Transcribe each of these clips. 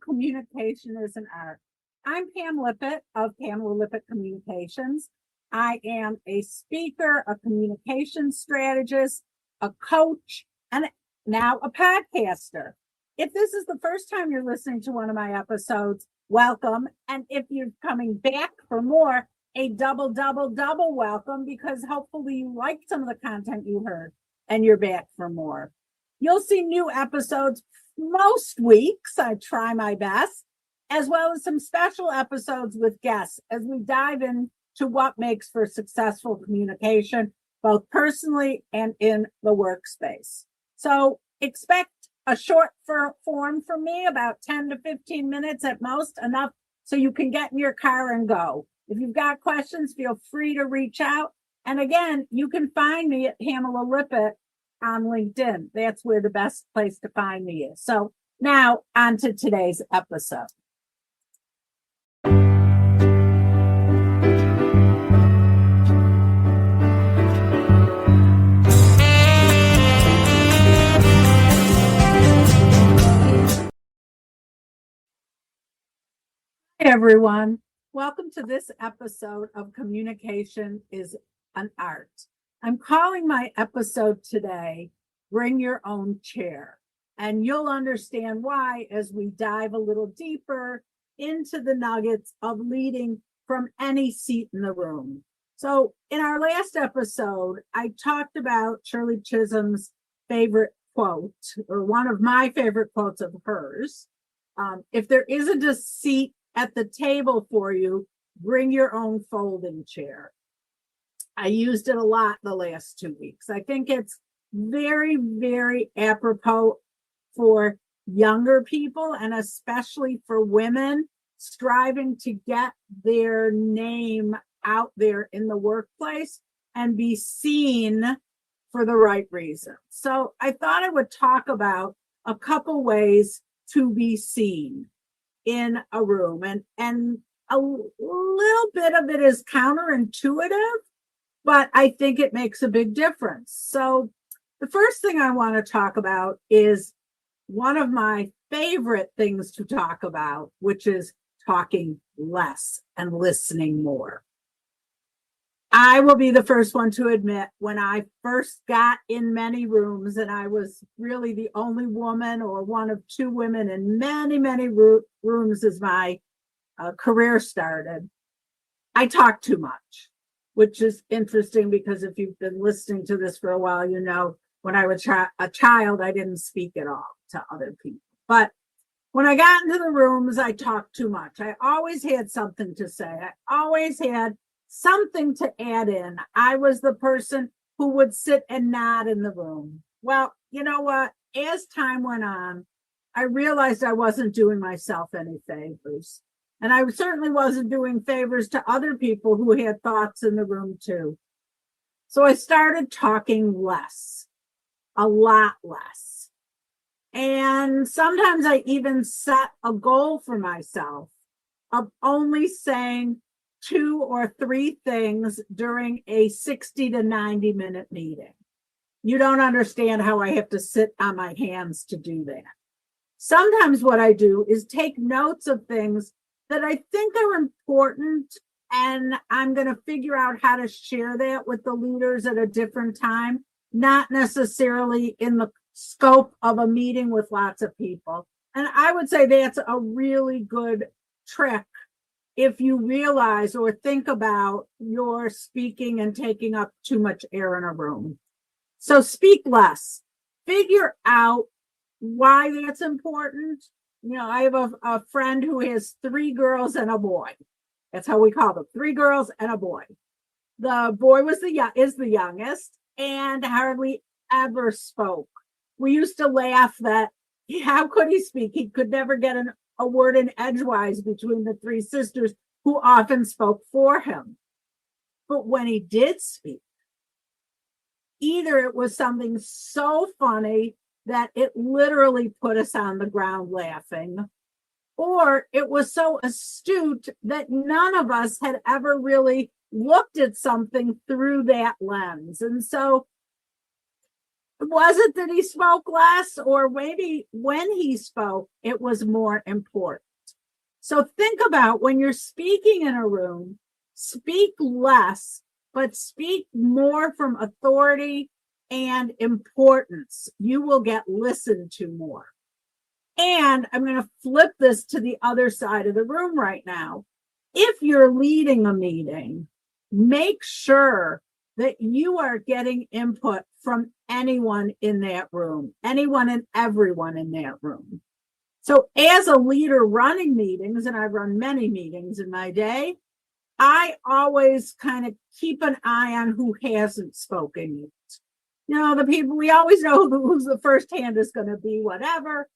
Communication is an Art. I'm Pam Lippitt of Pamela Lippitt Communications. I am a speaker, a communication strategist, a coach, and now a podcaster. If this is the first time you're listening to one of my episodes, welcome. And if you're coming back for more, a double welcome, because hopefully you liked some of the content you heard and you're back for more. You'll see new episodes most weeks. I try my best, as well as some special episodes with guests as we dive into what makes for successful communication, both personally and in the workspace. So expect a short form from me, about 10 to 15 minutes at most, enough so you can get in your car and go. If you've got questions, feel free to reach out. And again, you can find me at Pamela Lippitt on LinkedIn. That's where the best place to find me is. So now on to today's episode. Hey everyone, welcome to this episode of Communication is an Art. I'm calling my episode today, Bring Your Own Chair. And you'll understand why as we dive a little deeper into the nuggets of leading from any seat in the room. So in our last episode, I talked about Shirley Chisholm's favorite quote, or one of my favorite quotes of hers. If there isn't a seat at the table for you, bring your own folding chair. I used it a lot the last 2 weeks. I think it's very, very apropos for younger people, and especially for women striving to get their name out there in the workplace and be seen for the right reasons. So I thought I would talk about a couple ways to be seen in a room, and a little bit of it is counterintuitive, but I think it makes a big difference. So the first thing I want to talk about is one of my favorite things to talk about, which is talking less and listening more. I will be the first one to admit, when I first got in many rooms, and I was really the only woman or one of two women in many, many rooms as my career started, I talked too much, which is interesting because if you've been listening to this for a while, you know when I was a child, I didn't speak at all to other people. But when I got into the rooms, I talked too much. I always had something to say. I always had something to add in. I was the person who would sit and nod in the room. Well, you know what? As time went on, I realized I wasn't doing myself any favors. And I certainly wasn't doing favors to other people who had thoughts in the room too. So I started talking less, a lot less. And sometimes I even set a goal for myself of only saying 2 or 3 things during a 60 to 90 minute meeting. You don't understand how I have to sit on my hands to do that. Sometimes what I do is take notes of things that I think are important, and I'm going to figure out how to share that with the leaders at a different time, not necessarily in the scope of a meeting with lots of people. And I would say that's a really good trick if you realize or think about your speaking and taking up too much air in a room. So speak less. Figure out why that's important. You know, I have a friend who has 3 girls and a boy. That's how we call them, 3 girls and a boy. The boy is the youngest and hardly ever spoke. We used to laugh that how could he speak? He could never get a word in edgewise between the 3 sisters who often spoke for him. But when he did speak, either it was something so funny that it literally put us on the ground laughing, or it was so astute that none of us had ever really looked at something through that lens. And so Was it that he spoke less, or maybe when he spoke, it was more important? So think about when you're speaking in a room, speak less, but speak more from authority and importance. You will get listened to more. And I'm going to flip this to the other side of the room right now. If you're leading a meeting, make sure that you are getting input from anyone in that room, anyone and everyone in that room. So as a leader running meetings, and I've run many meetings in my day, I always kind of keep an eye on who hasn't spoken yet. You know, the people, we always know who's the first hand is going to be, whatever,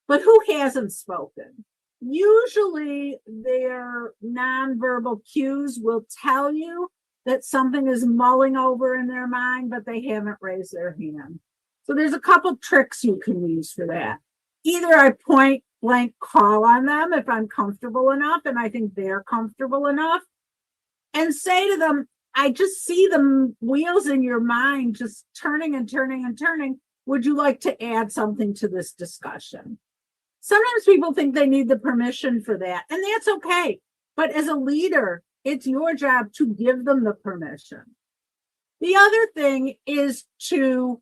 but who hasn't spoken? Usually their nonverbal cues will tell you that something is mulling over in their mind, but they haven't raised their hand. So there's a couple tricks you can use for that. Either I point blank call on them if I'm comfortable enough and I think they're comfortable enough, and say to them, I just see the wheels in your mind just turning and turning and turning. Would you like to add something to this discussion? Sometimes people think they need the permission for that, and that's okay. But as a leader, it's your job to give them the permission. The other thing is to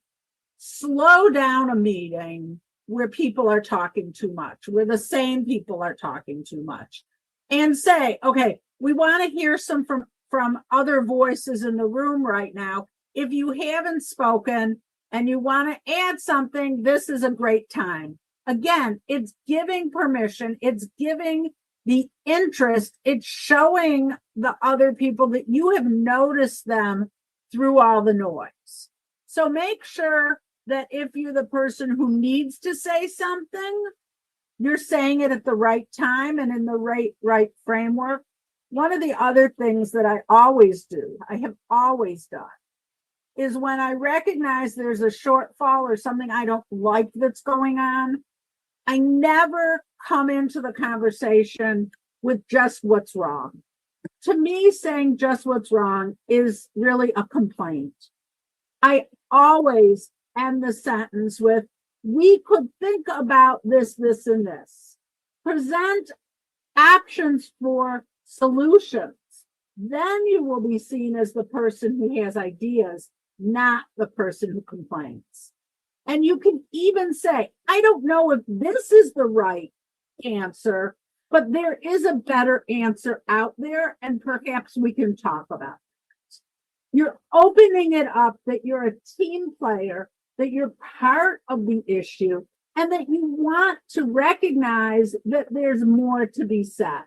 slow down a meeting where people are talking too much, where the same people are talking too much, and say, okay, we want to hear some from other voices in the room right now. If you haven't spoken and you want to add something, this is a great time. Again, it's giving permission, it's giving the interest, it's showing the other people that you have noticed them through all the noise. So make sure that if you're the person who needs to say something, you're saying it at the right time and in the right framework. One of the other things that I always do, I have always done, is when I recognize there's a shortfall or something I don't like that's going on, I never come into the conversation with just what's wrong. To me, saying just what's wrong is really a complaint. I always end the sentence with, we could think about this, this, and this. Present options for solutions. Then you will be seen as the person who has ideas, not the person who complains. And you can even say, I don't know if this is the right answer, but there is a better answer out there, and perhaps we can talk about it. You're opening it up that you're a team player, that you're part of the issue, and that you want to recognize that there's more to be said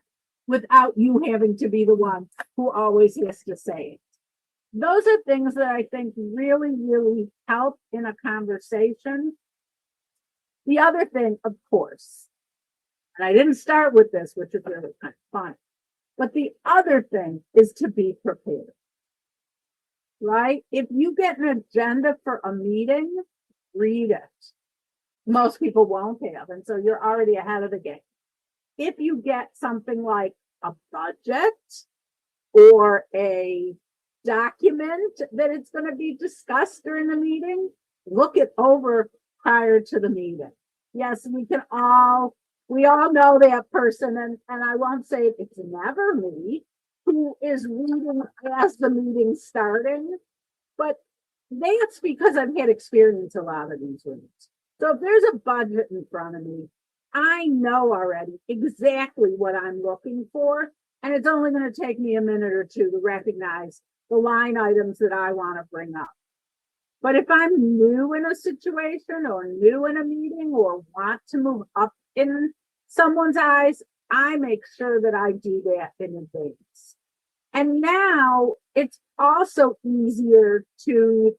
without you having to be the one who always has to say it. Those are things that I think really, really help in a conversation. The other thing, of course, and I didn't start with this, which is really kind of fun, but the other thing is to be prepared, right? If you get an agenda for a meeting, read it. Most people won't have, and so you're already ahead of the game. If you get something like a budget or a document that it's going to be discussed during the meeting, look it over prior to the meeting. Yes, we all know that person, and I won't say it's never me who is reading as the meeting's starting, but that's because I've had experience a lot of these rooms. So if there's a budget in front of me, I know already exactly what I'm looking for, and it's only going to take me a minute or two to recognize the line items that I want to bring up. But if I'm new in a situation or new in a meeting or want to move up in someone's eyes, I make sure that I do that in advance. And now it's also easier to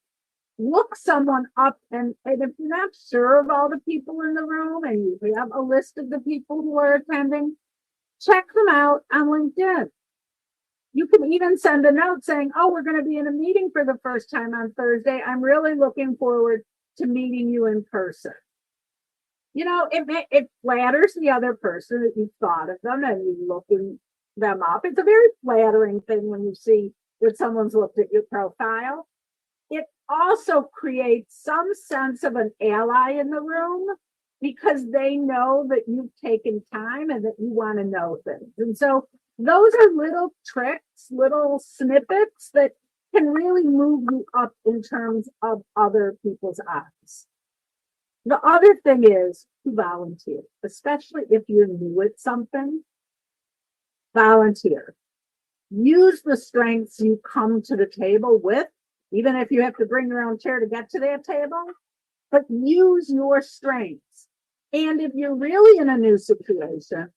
look someone up, and if you're not sure of all the people in the room and you have a list of the people who are attending, check them out on LinkedIn. You can even send a note saying, oh, we're going to be in a meeting for the first time on Thursday. I'm really looking forward to meeting you in person. You know, it flatters the other person that you thought of them and you're looking them up. It's a very flattering thing when you see that someone's looked at your profile. It also creates some sense of an ally in the room because they know that you've taken time and that you want to know things. And so those are little tricks, little snippets that can really move you up in terms of other people's eyes. The other thing is to volunteer, especially if you're new at something. Volunteer. Use the strengths you come to the table with, even if you have to bring your own chair to get to that table, but use your strengths. And if you're really in a new situation,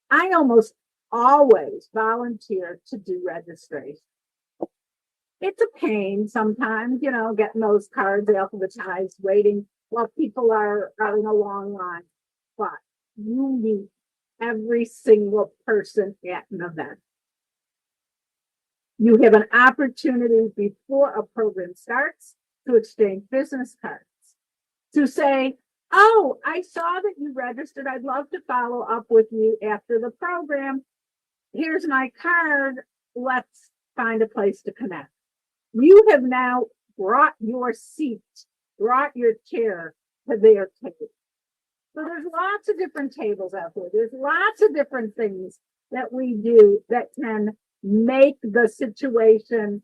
I almost always volunteer to do registration. It's a pain sometimes, getting those cards alphabetized, waiting while people are in a long line. But you meet every single person at an event. You have an opportunity before a program starts to exchange business cards, to say, oh, I saw that you registered. I'd love to follow up with you after the program. Here's my card. Let's find a place to connect. You have now brought your seat, brought your chair to their table. So there's lots of different tables out there. There's lots of different things that we do that can make the situation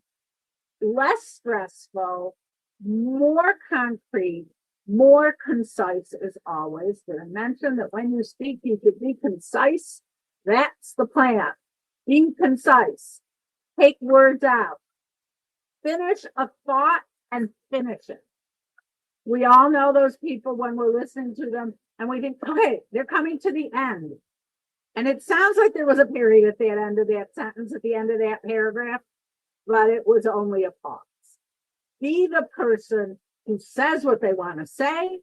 less stressful, more concrete, more concise as always. Did I mention that when you speak, you should be concise? That's the plan. Be concise. Take words out. Finish a thought and finish it. We all know those people when we're listening to them and we think, okay, they're coming to the end. And it sounds like there was a period at the end of that sentence, at the end of that paragraph, but it was only a pause. Be the person who says what they want to say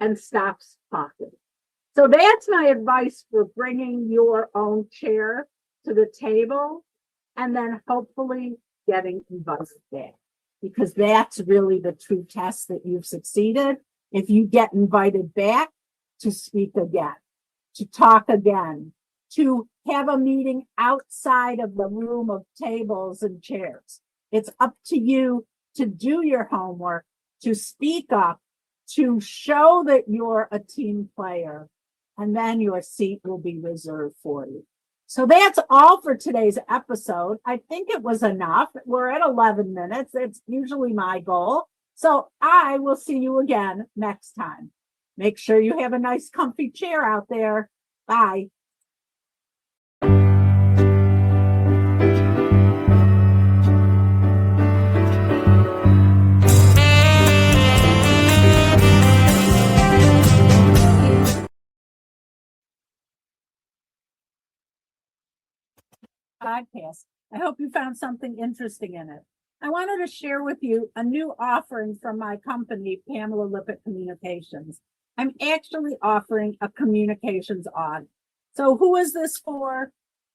and stops talking. So that's my advice for bringing your own chair to the table and then hopefully getting invited back, because that's really the true test that you've succeeded. If you get invited back to speak again, to talk again, to have a meeting outside of the room of tables and chairs. It's up to you to do your homework, to speak up, to show that you're a team player, and then your seat will be reserved for you. So that's all for today's episode. I think it was enough. We're at 11 minutes. That's usually my goal. So I will see you again next time. Make sure you have a nice comfy chair out there. Bye. Podcast. I hope you found something interesting in it. I wanted to share with you a new offering from my company, Pamela Lippitt Communications. I'm actually offering a communications audit. So who is this for?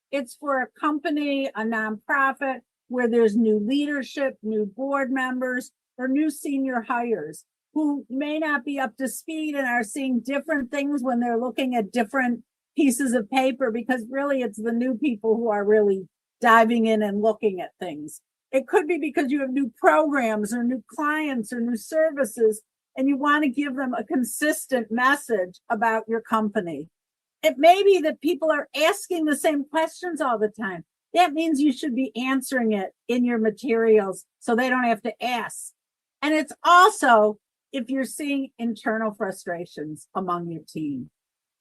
It's for a company, a nonprofit, where there's new leadership, new board members, or new senior hires who may not be up to speed and are seeing different things when they're looking at different pieces of paper, because really it's the new people who are really diving in and looking at things. It could be because you have new programs or new clients or new services, and you want to give them a consistent message about your company. It may be that people are asking the same questions all the time. That means you should be answering it in your materials so they don't have to ask. And it's also if you're seeing internal frustrations among your team.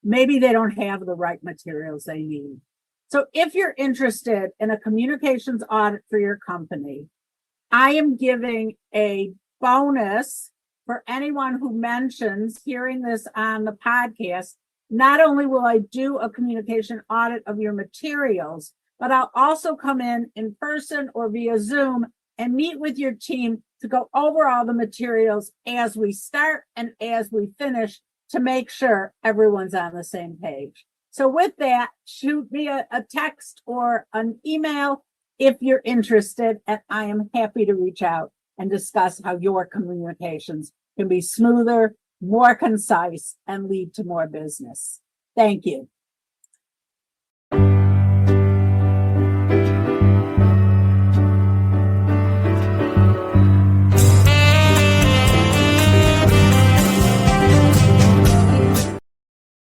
Maybe they don't have the right materials they need. So if you're interested in a communications audit for your company, I am giving a bonus for anyone who mentions hearing this on the podcast. Not only will I do a communication audit of your materials, but I'll also come in person or via Zoom and meet with your team to go over all the materials as we start and as we finish, to make sure everyone's on the same page. So with that, shoot me a text or an email if you're interested, and I am happy to reach out and discuss how your communications can be smoother, more concise, and lead to more business. Thank you.